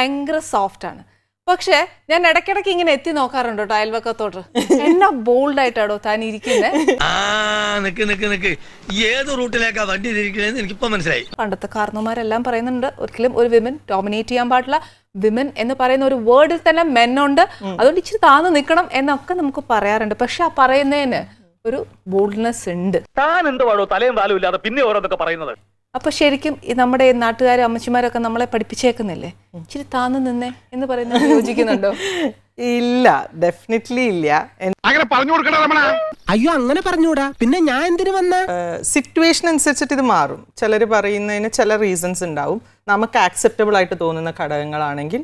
ഭയങ്കര സോഫ്റ്റ് ആണ്. പക്ഷെ ഞാൻ ഇടയ്ക്കിടയ്ക്ക് ഇങ്ങനെ എത്തി നോക്കാറുണ്ട് കേട്ടോ അയൽവക്കത്തോട്ട്. എന്നാ ബോൾഡ് ആയിട്ടാടോ താൻ ഇരിക്കുന്നത്. ഏത് റൂട്ടിലേക്കാ വണ്ടി തിരിക്കണേന്ന് എനിക്കിപ്പോ മനസ്സിലായി. പണ്ടത്തെ കാരണവന്മാരെല്ലാം പറയുന്നുണ്ട് ഒരിക്കലും ഒരു വിമൻ ഡോമിനേറ്റ് ചെയ്യാൻ പാടില്ല. വിമൻ എന്ന് പറയുന്ന ഒരു വേർഡിൽ തന്നെ മെന്നുണ്ട്, അതുകൊണ്ട് ഇച്ചിരി താന്ന് നിൽക്കണം എന്നൊക്കെ നമുക്ക് പറയാറുണ്ട്. പക്ഷെ ആ പറയുന്നതിന് ഒരു ബോൾഡ്നെസ് ഉണ്ട്. താൻ എന്തുവാടോ തലയും താലും ഇല്ലാതെ പിന്നെ ഓരോന്നൊക്കെ പറയുന്നത്. അപ്പൊ ശരിക്കും നമ്മുടെ നാട്ടുകാരും അമ്മച്ചിമാരൊക്കെ നമ്മളെ പഠിപ്പിച്ചേക്കുന്നില്ലേ ഇച്ചിരി താന്ന് നിന്നേ എന്ന് പറയുന്നത് യോജിക്കുന്നുണ്ടോ? ഇല്ല, ഡെഫിനറ്റ്ലി ഇല്ല. അങ്ങനെ പറഞ്ഞു കൊടുക്കണ അയ്യോ അങ്ങനെ പറഞ്ഞൂടാ, പിന്നെ ഞാൻ എന്തിനു വന്ന സിറ്റുവേഷൻ അനുസരിച്ചിട്ട് ഇത് മാറും. ചിലർ പറയുന്നതിന് ചില റീസൺസ് ഉണ്ടാവും. നമുക്ക് ആക്സെപ്റ്റബിൾ ആയിട്ട് തോന്നുന്ന ഘടകങ്ങളാണെങ്കിൽ,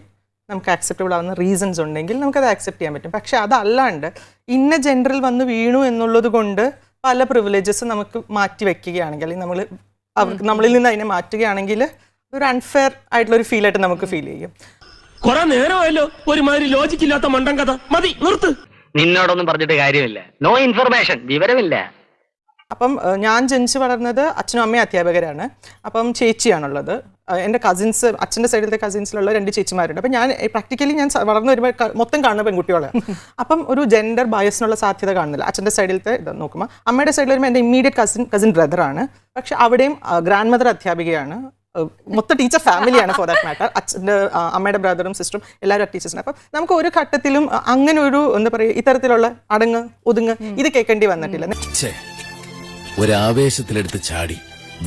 നമുക്ക് ആക്സെപ്റ്റബിൾ ആവുന്ന റീസൺസ് ഉണ്ടെങ്കിൽ നമുക്കത് ആക്സെപ്റ്റ് ചെയ്യാൻ പറ്റും. പക്ഷെ അതല്ലാണ്ട് ഇന്ന ജെൻഡറിൽ വന്ന് വീണു എന്നുള്ളത് കൊണ്ട് പല പ്രിവിലേജസ് നമുക്ക് മാറ്റി വെക്കുകയാണെങ്കിൽ, അല്ലെങ്കിൽ നമ്മളിൽ നിന്ന് അതിനെ മാറ്റുകയാണെങ്കിൽ ഒരു അൺഫെയർ ആയിട്ടുള്ള ഒരു ഫീൽ ആയിട്ട് നമുക്ക് ഫീൽ ചെയ്യും. കൊറേ നേരമായല്ലോ ഒരുമാതിരി ലോജിക്ക് ഇല്ലാത്ത മണ്ടൻ കഥ. മതി, നിർത്ത്. നിന്നോടൊന്നും പറഞ്ഞിട്ട് കാര്യമില്ല. നോ ഇൻഫർമേഷൻ, വിവരമില്ല. അപ്പം ഞാൻ ജനിച്ച് വളർന്നത് അച്ഛനും അമ്മയും അധ്യാപകരാണ്. അപ്പം ചേച്ചിയാണുള്ളത്. എൻ്റെ കസിൻസ്, അച്ഛൻ്റെ സൈഡിലത്തെ കസിൻസിലുള്ള 2 ചേച്ചിമാരുണ്ട്. അപ്പം ഞാൻ പ്രാക്ടിക്കലി ഞാൻ വളർന്നു വരുമ്പോൾ മൊത്തം കാണുന്ന പെൺകുട്ടികളാണ്. അപ്പം ഒരു ജെൻഡർ ബയസിനുള്ള സാധ്യത കാണുന്നില്ല. അച്ഛൻ്റെ സൈഡിലത്തെ ഇത് നോക്കുമ്പോൾ അമ്മയുടെ സൈഡിൽ വരുമ്പോൾ എൻ്റെ ഇമ്മീഡിയറ്റ് കസിൻ ബ്രദറാണ്. പക്ഷെ അവിടെയും ഗ്രാൻഡ് മദർ അധ്യാപികയാണ്. മൊത്തം ടീച്ചർ ഫാമിലിയാണ് ഫോർ ദാറ്റ് മാറ്റർ. അച്ഛൻ്റെ അമ്മയുടെ ബ്രദറും സിസ്റ്ററും എല്ലാവരും ടീച്ചേഴ്സിന്. അപ്പം നമുക്ക് ഒരു ഘട്ടത്തിലും അങ്ങനെ ഒരു എന്താ പറയുക ഇത്തരത്തിലുള്ള അടങ്ങ് ഒതുങ്ങ് ഇത് കേൾക്കേണ്ടി വന്നിട്ടില്ല. ഒരാവേശത്തിലെടുത്ത് ചാടി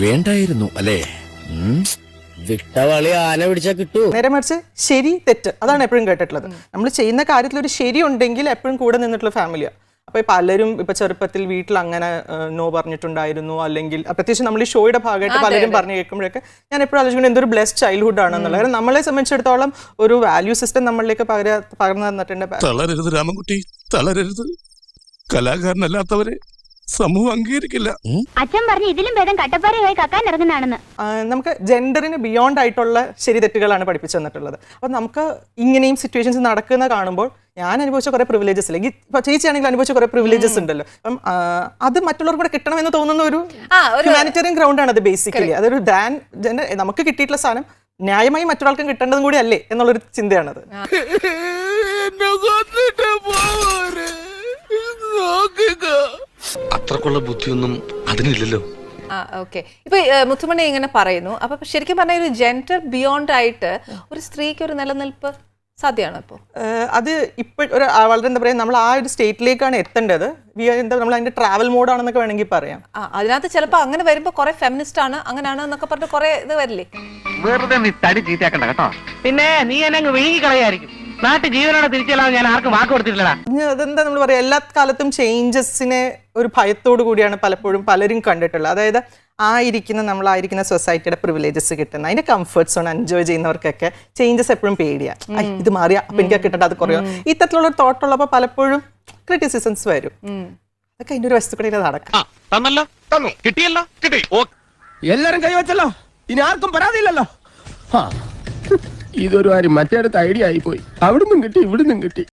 വേണ്ടായിരുന്നു അല്ലേ? വിട്ടവളി ആന പിടിച്ചാ കിട്ടൂ. നേരെ മറിച്ച് ശരി തെറ്റ് അതാണ് എപ്പോഴും കേട്ടിട്ടുള്ളത്. നമ്മൾ ചെയ്യുന്ന കാര്യത്തിൽ ഒരു ശരി ഉണ്ടെങ്കിൽ എപ്പോഴും കൂടെ നിന്നിട്ടുള്ള ഫാമിലിയാണ്. അപ്പോൾ പലരും ഇപ്പൊ ചെറുപ്പത്തിൽ വീട്ടിൽ അങ്ങനെ നോ പറഞ്ഞിട്ടുണ്ടായിരുന്നു, അല്ലെങ്കിൽ പ്രത്യേകിച്ച് നമ്മൾ ഈ ഷോയുടെ ഭാഗമായിട്ട് പലരും പറഞ്ഞു കേൾക്കുമ്പോഴൊക്കെ ഞാൻ എപ്പോഴും ആലോചിക്കുന്നത് എന്തൊരു ബ്ലെസ്ഡ് ചൈൽഡ്ഹുഡ് ആണെന്നുള്ളത്. കാരണം നമ്മളെ സംബന്ധിച്ചിടത്തോളം ഒരു വാല്യൂ സിസ്റ്റം നമ്മളിലേക്ക് പകർന്നു തന്നിട്ടുണ്ട്. തളരരുത് രാമൻകുട്ടി, തളരരുത്. കലാകാരനല്ലാത്തവരെ സമൂഹം അംഗീകരിക്കില്ല. അച്ഛൻ പറഞ്ഞു ഇതിലും ഭേദം കട്ടപ്പാറയായി കക്കാൻ ഇറങ്ങുന്നതാണെന്ന്. നമുക്ക് ജെൻഡറിന് ബിയോണ്ട് ആയിട്ടുള്ള ശരി തെറ്റുകളാണ് പഠിപ്പിച്ചു തന്നിട്ടുള്ളത്. അപ്പം നമുക്ക് ഇങ്ങനെയും സിറ്റുവേഷൻസ് നടക്കുന്ന കാണുമ്പോൾ ഞാൻ അനുഭവിച്ച കുറേ പ്രിവിലേജസ്, അല്ലെങ്കിൽ ഇപ്പൊ ചേച്ചിയാണെങ്കിൽ അനുഭവിച്ച കുറേ പ്രിവിലേജസ് ഉണ്ടല്ലോ. അപ്പം അത് മറ്റുള്ളവർക്ക് കൂടെ കിട്ടണമെന്ന് തോന്നുന്ന ഒരു ഹ്യൂമാനിറ്റേറിയൻ ഗ്രൗണ്ട് ആണ് അത് ബേസിക്കലി. അതൊരു ജെൻഡർ നമുക്ക് കിട്ടിയിട്ടുള്ള സാധനം ന്യായമായി മറ്റൊരാൾക്കും കിട്ടേണ്ടതും കൂടി അല്ലേ എന്നുള്ളൊരു ചിന്തയാണത്. അത്രക്കുള്ള ബുദ്ധിയൊന്നും അതിനില്ലല്ലോ. ഓക്കെ, ഇപ്പൊ മുത്തുമണി ഇങ്ങനെ പറയുന്നു. അപ്പൊ ശരിക്കും പറഞ്ഞ ഒരു ജെൻഡർ ബിയോണ്ട് ആയിട്ട് ഒരു സ്ത്രീക്ക് ഒരു നിലനിൽപ്പ് സാധ്യമാണോ ഇപ്പോൾ? അത് ഇപ്പോൾ ഒരു വളരെ എന്താ പറയുക, നമ്മൾ ആ ഒരു സ്റ്റേറ്റിലേക്കാണ് എത്തേണ്ടത്. നമ്മൾ അതിന്റെ ട്രാവൽ മോഡാണെന്നൊക്കെ വേണമെങ്കിൽ പറയാം. അതിനകത്ത് ചിലപ്പോൾ അങ്ങനെ വരുമ്പോൾ കുറെ ഫെമിനിസ്റ്റ് ആണ് അങ്ങനെയാണ് എന്നൊക്കെ പറഞ്ഞിട്ട് കുറെ ഇത് വരില്ലേ? വെറുതെ നീ തടി ചീത്തയാക്കണ്ട കേട്ടോ. പിന്നെ നീ എന്നെ അങ്ങ് വിഴുങ്ങിക്കളയായിരിക്കും. നാട്ടു ജീവനോടെ തിരിച്ചല്ലാതെ ഞാൻ ആർക്കും വാക്ക് കൊടുത്തിട്ടില്ലടാ. അതെന്താ നമ്മൾ പറയാ, എല്ലാ കാലത്തും ചേഞ്ചസിനെ ഒരു ഭയത്തോടു കൂടിയാണ് പലപ്പോഴും പലരും കണ്ടിട്ടുള്ളത്. അതായത് നമ്മളായിരിക്കുന്ന സൊസൈറ്റിയുടെ പ്രിവിലേജസ് കിട്ടുന്ന അതിന്റെ കംഫർട്ട് സോൺ എൻജോയ് ചെയ്യുന്നവർക്കൊക്കെ ചേഞ്ചസ് എപ്പോഴും പേടിയാ. ഇത് മാറിയാ അപ്പൊ എനിക്ക് കിട്ടേണ്ട അത് കുറയോ, ഇത്തരത്തിലുള്ള ഒരു തോട്ടുള്ളപ്പോൾ പലപ്പോഴും ക്രിറ്റിസിസംസ് വരും. അതൊക്കെ അതിന്റെ ഒരു വസ്തുക്കളിൽ നടക്കും. എല്ലാരും കൈവച്ചല്ലോ, ഇനി ആർക്കും പരാതിയില്ലല്ലോ. ഇതൊരു കാര്യം മറ്റേടത്ത് ഐഡിയ ആയിപ്പോയി. അവിടുന്നും കിട്ടി ഇവിടുന്നും കിട്ടി.